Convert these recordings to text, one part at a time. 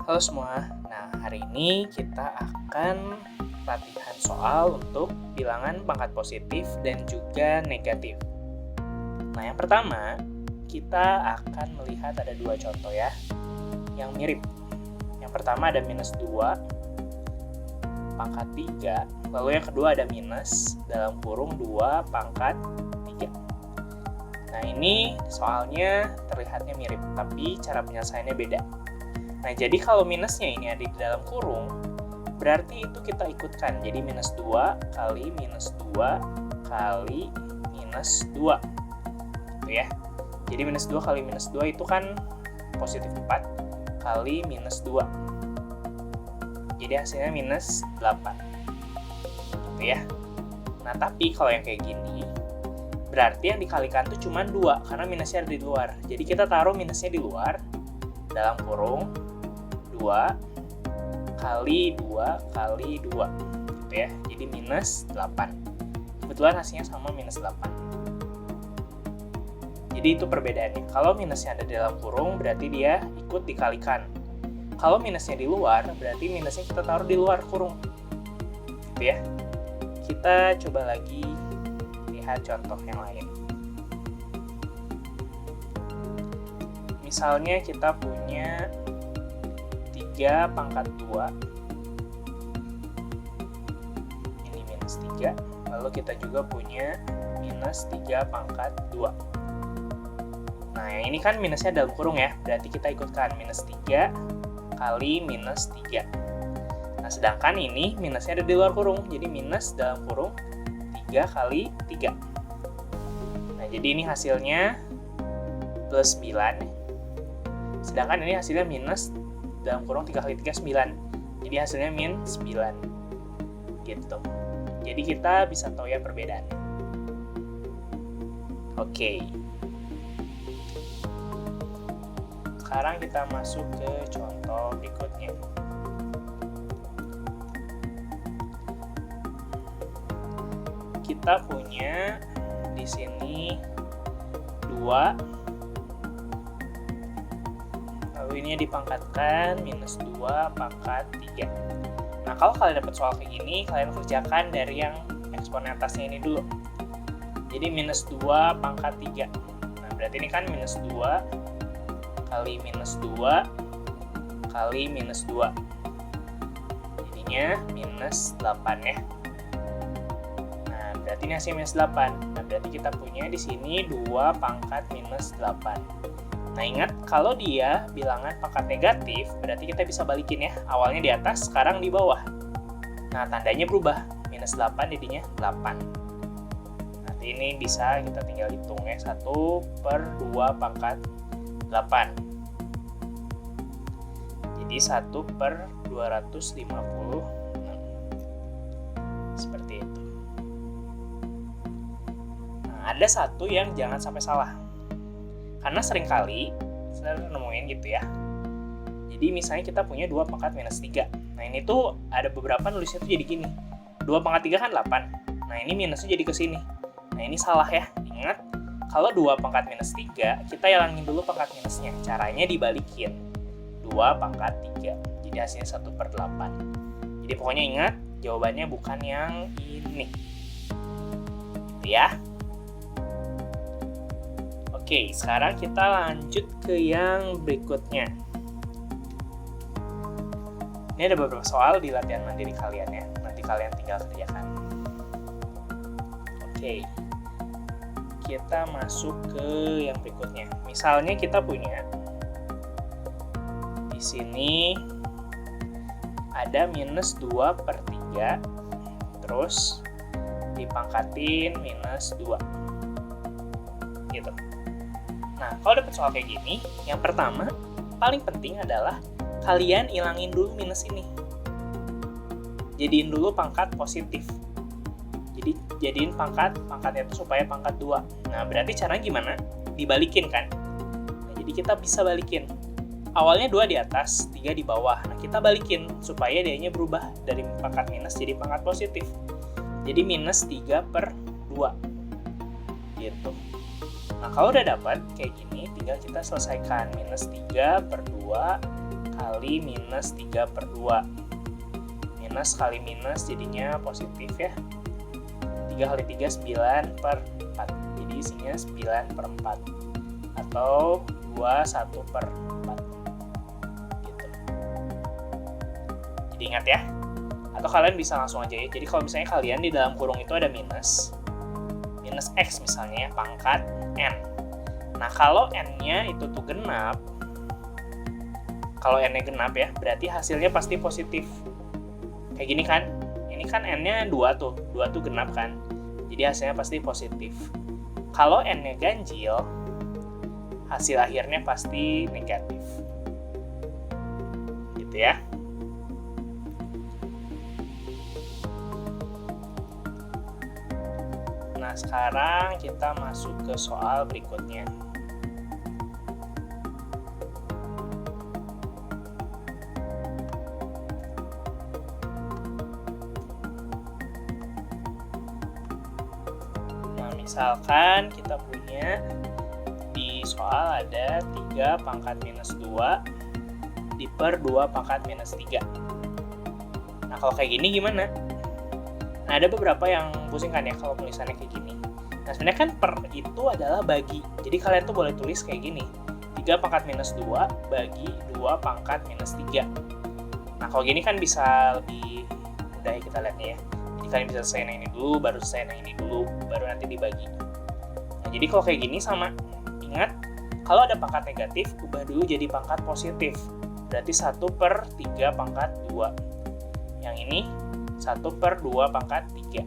Halo semua, nah hari ini kita akan latihan soal untuk bilangan pangkat positif dan juga negatif. Nah yang pertama, kita akan melihat ada dua contoh ya, yang mirip. Yang pertama ada minus 2 pangkat 3, lalu yang kedua ada minus dalam kurung 2 pangkat 3. Nah ini soalnya terlihatnya mirip, tapi cara penyelesaiannya beda. Nah, jadi kalau minusnya ini ada di dalam kurung, berarti itu kita ikutkan. Jadi minus 2 kali minus 2 kali minus 2. Gitu ya. Jadi minus 2 kali minus 2 itu kan positif 4 kali minus 2. Jadi hasilnya minus 8. Gitu ya. Nah, tapi kalau yang kayak gini, berarti yang dikalikan tuh cuma 2, karena minusnya ada di luar. Jadi kita taruh minusnya di luar, dalam kurung 2 kali 2 kali 2 gitu ya, jadi minus 8. Kebetulan hasilnya sama minus 8. Jadi itu perbedaannya. Kalau minusnya ada di dalam kurung berarti dia ikut dikalikan. Kalau minusnya di luar berarti minusnya kita taruh di luar kurung gitu ya. Kita coba lagi lihat contoh yang lain. Misalnya kita punya 3 pangkat 2, ini minus 3, lalu kita juga punya minus 3 pangkat 2. Nah, yang ini kan minusnya dalam kurung ya, berarti kita ikutkan minus 3 kali minus 3. Nah, sedangkan ini minusnya ada di luar kurung, jadi minus dalam kurung 3 kali 3. Nah, jadi ini hasilnya plus 9. Sedangkan ini hasilnya minus dalam kurung 3 kali 3, 9. Jadi hasilnya min 9. Gitu. Jadi kita bisa tahu ya perbedaannya. Oke. Sekarang kita masuk ke contoh berikutnya. Kita punya di sini 2, lalu ini dipangkatkan minus 2 pangkat 3. Nah, kalau kalian dapat soal kayak gini, kalian kerjakan dari yang eksponen atasnya ini dulu. Jadi minus 2 pangkat 3. Nah, berarti ini kan minus 2 kali minus 2 kali minus 2. Jadinya minus 8 ya. Nah, berarti ini hasilnya minus 8. Nah, berarti kita punya di sini 2 pangkat minus 8. Nah, ingat, kalau dia bilangan pangkat negatif, berarti kita bisa balikin ya. Awalnya di atas, sekarang di bawah. Nah, tandanya berubah. Minus 8 jadinya 8. Nanti ini bisa kita tinggal hitung ya. 1/2 pangkat 8. Jadi 1/256. Seperti itu. Nah, ada satu yang jangan sampai salah. Karena seringkali saya nemuin gitu ya. Jadi misalnya kita punya 2 pangkat minus 3. Nah ini tuh ada beberapa nulisnya tuh jadi gini. 2 pangkat 3 kan 8. Nah ini minusnya jadi ke sini. Nah ini salah ya. Ingat, kalau 2 pangkat minus 3, kita hilangin dulu pangkat minusnya. Caranya dibalikin. 2 pangkat 3. Jadi hasilnya 1/8. Jadi pokoknya ingat, jawabannya bukan yang ini. Gitu ya. Oke, sekarang kita lanjut ke yang berikutnya. Ini ada beberapa soal di latihan mandiri kalian ya. Nanti kalian tinggal kerjakan. Oke. Kita masuk ke yang berikutnya. Misalnya kita punya di sini ada minus 2/3, terus dipangkatin minus 2. Gitu. Nah, kalau dapat soal kayak gini, yang pertama, paling penting adalah kalian ilangin dulu minus ini. Jadiin dulu pangkat positif. Jadi, jadiin pangkatnya itu supaya pangkat 2. Nah, berarti caranya gimana? Dibalikin kan? Nah, jadi kita bisa balikin. Awalnya 2 di atas, 3 di bawah. Nah, kita balikin supaya dia-nya berubah dari pangkat minus jadi pangkat positif. Jadi minus 3/2. Gitu. Nah, kalau udah dapat kayak gini, tinggal kita selesaikan. Minus 3/2 kali minus 3 per 2. Minus kali minus jadinya positif ya. 3 kali 3, 9 per 4. Jadi isinya 9 per 4. Atau 21 per 4. Gitu. Jadi ingat ya. Atau kalian bisa langsung aja ya. Jadi kalau misalnya kalian di dalam kurung itu ada minus X misalnya ya, pangkat N. Nah, kalau N-nya itu tuh genap, kalau N-nya genap ya, berarti hasilnya pasti positif. Kayak gini kan, ini kan N-nya 2 tuh genap kan, jadi hasilnya pasti positif. Kalau N-nya ganjil, hasil akhirnya pasti negatif. Gitu ya. Nah, sekarang kita masuk ke soal berikutnya. Nah, misalkan kita punya di soal ada 3 pangkat minus 2 diper 2 pangkat minus 3. Nah, kalau kayak gini gimana? Nah, ada beberapa yang pusing kan ya kalau tulisannya kayak gini. Nah, sebenarnya kan per itu adalah bagi. Jadi kalian tuh boleh tulis kayak gini. 3 pangkat minus 2 bagi 2 pangkat minus 3. Nah, kalau gini kan bisa lebih mudah ya kita lihatnya ya. Jadi kalian bisa selesaiin yang ini dulu, baru selesaiin yang ini dulu, baru nanti dibagi. Nah, jadi kalau kayak gini sama. Ingat, kalau ada pangkat negatif, ubah dulu jadi pangkat positif. Berarti 1 per 3 pangkat 2. Yang ini 1 per 2 pangkat 3.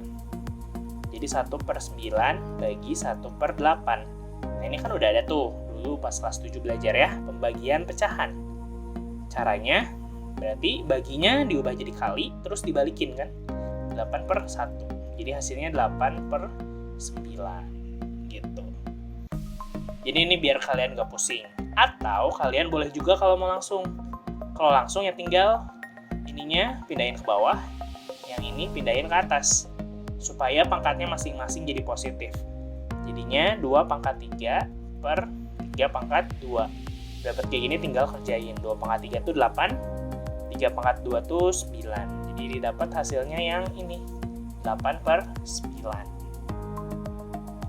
Jadi 1 per 9 bagi 1 per 8. Nah, ini kan udah ada tuh dulu pas kelas 7 belajar ya, pembagian pecahan. Caranya berarti baginya diubah jadi kali, terus dibalikin kan. 8 per 1. Jadi hasilnya 8 per 9. Gitu. Jadi ini biar kalian gak pusing. Atau kalian boleh juga kalau mau langsung. Kalau langsung ya tinggal ininya pindahin ke bawah, yang ini pindahin ke atas supaya pangkatnya masing-masing jadi positif. Jadinya 2 pangkat 3 per 3 pangkat 2. Dapat kayak gini tinggal kerjain. 2 pangkat 3 itu 8, 3 pangkat 2 itu 9. Jadi didapat hasilnya yang ini, 8 per 9.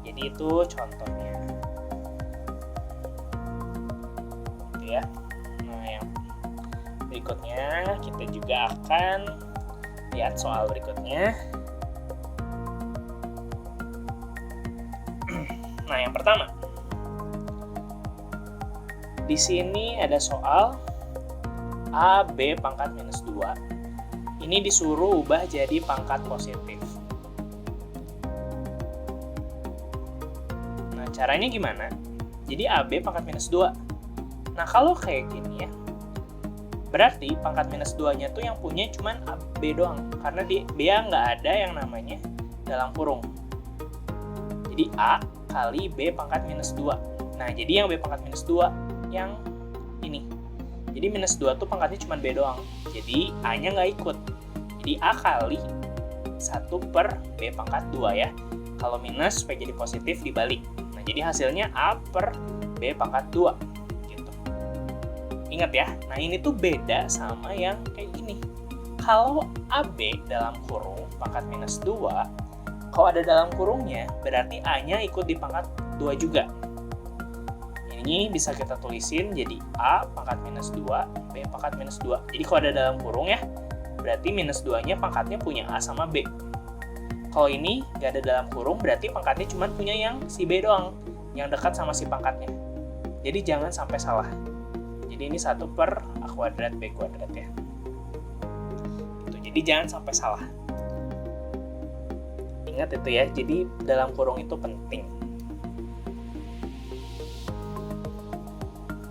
Jadi itu contohnya. Oke ya. Nah, yang berikutnya kita juga akan lihat soal berikutnya. Nah, yang pertama. Di sini ada soal A, B pangkat minus 2. Ini disuruh ubah jadi pangkat positif. Nah, caranya gimana? Jadi A, B pangkat minus 2. Nah, kalau kayak gini ya, berarti pangkat minus 2-nya tuh yang punya cuman B doang. Karena dia nggak ada yang namanya dalam kurung. Jadi A kali B pangkat minus 2. Nah, jadi yang B pangkat minus 2 yang ini. Jadi minus 2 tuh pangkatnya cuma B doang. Jadi A-nya nggak ikut. Jadi A kali 1 per B pangkat 2 ya. Kalau minus supaya jadi positif dibalik. Nah, jadi hasilnya A per B pangkat 2. Ingat ya, nah ini tuh beda sama yang kayak gini. Kalau AB dalam kurung pangkat minus 2, kalau ada dalam kurungnya, berarti A-nya ikut di pangkat 2 juga. Ini bisa kita tulisin jadi A pangkat minus 2, B pangkat minus 2. Jadi kalau ada dalam kurung ya, berarti minus 2-nya pangkatnya punya A sama B. Kalau ini nggak ada dalam kurung, berarti pangkatnya cuma punya yang si B doang, yang dekat sama si pangkatnya. Jadi jangan sampai salah. Jadi ini 1 per A kuadrat B kuadrat ya. Gitu. Jadi jangan sampai salah. Ingat itu ya, jadi dalam kurung itu penting.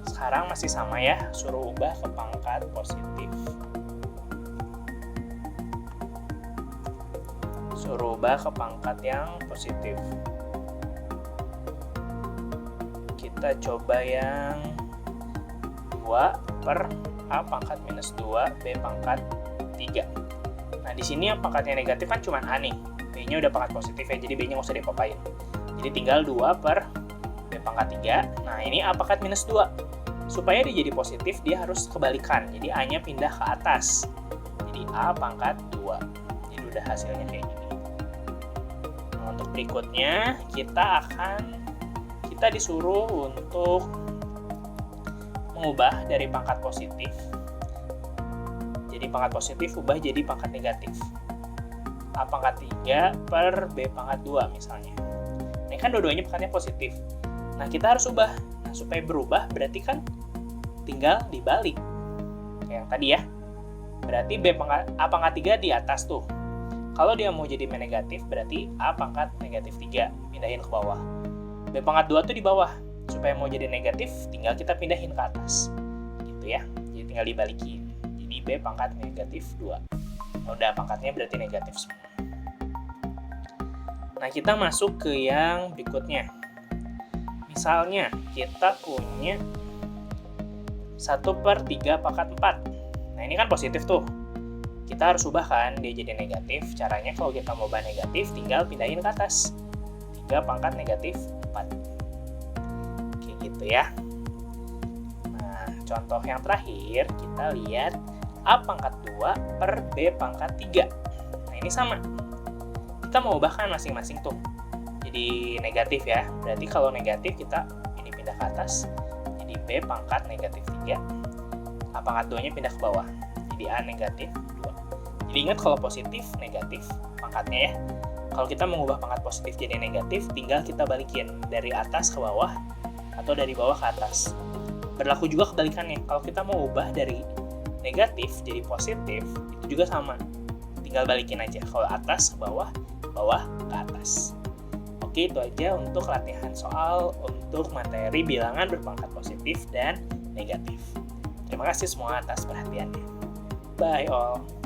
Sekarang masih sama ya, suruh ubah ke pangkat positif. Suruh ubah ke pangkat yang positif. Kita coba yang 2 per A pangkat minus 2 B pangkat 3. Nah, di sini yang pangkatnya negatif kan cuma A nih. B-nya udah pangkat positif ya, jadi B-nya nggak usah diapa-apain. Jadi tinggal 2 per B pangkat 3. Nah, ini A pangkat minus 2. Supaya dia jadi positif, dia harus kebalikan. Jadi A-nya pindah ke atas. Jadi A pangkat 2. Jadi udah hasilnya kayak gini. Nah, untuk berikutnya, kita disuruh untuk mengubah dari pangkat positif. Jadi pangkat positif ubah jadi pangkat negatif. A pangkat 3 per B pangkat 2 misalnya. Ini kan dua-duanya pangkatnya positif. Nah, kita harus ubah. Nah, supaya berubah berarti kan tinggal dibalik. Kayak yang tadi ya. Berarti A pangkat 3 di atas tuh. Kalau dia mau jadi negatif, berarti A pangkat negatif 3. Pindahin ke bawah. B pangkat 2 tuh di bawah. Supaya mau jadi negatif, tinggal kita pindahin ke atas. Gitu ya. Jadi tinggal dibalikin. Jadi B pangkat negatif 2. Udah pangkatnya berarti negatif semua. Nah, kita masuk ke yang berikutnya. Misalnya, kita punya 1/3 pangkat 4. Nah, ini kan positif tuh. Kita harus ubah kan, dia jadi negatif. Caranya kalau kita mau ubah negatif, tinggal pindahin ke atas. 3 pangkat negatif 4. Kayak gitu ya. Nah, contoh yang terakhir, kita lihat A pangkat 2 per B pangkat 3. Nah, ini sama. Kita mau ubahkan masing-masing tuh. Jadi negatif ya. Berarti kalau negatif kita ini pindah ke atas. Jadi B pangkat negatif 3. A pangkat 2-nya pindah ke bawah. Jadi A negatif 2. Jadi ingat kalau positif, negatif pangkatnya ya. Kalau kita mengubah pangkat positif jadi negatif, tinggal kita balikin dari atas ke bawah atau dari bawah ke atas. Berlaku juga kebalikannya. Kalau kita mau ubah dari negatif jadi positif, itu juga sama. Tinggal balikin aja. Kalau atas ke bawah, bawah ke atas. Oke, itu aja untuk latihan soal untuk materi bilangan berpangkat positif dan negatif. Terima kasih semua atas perhatiannya. Bye all.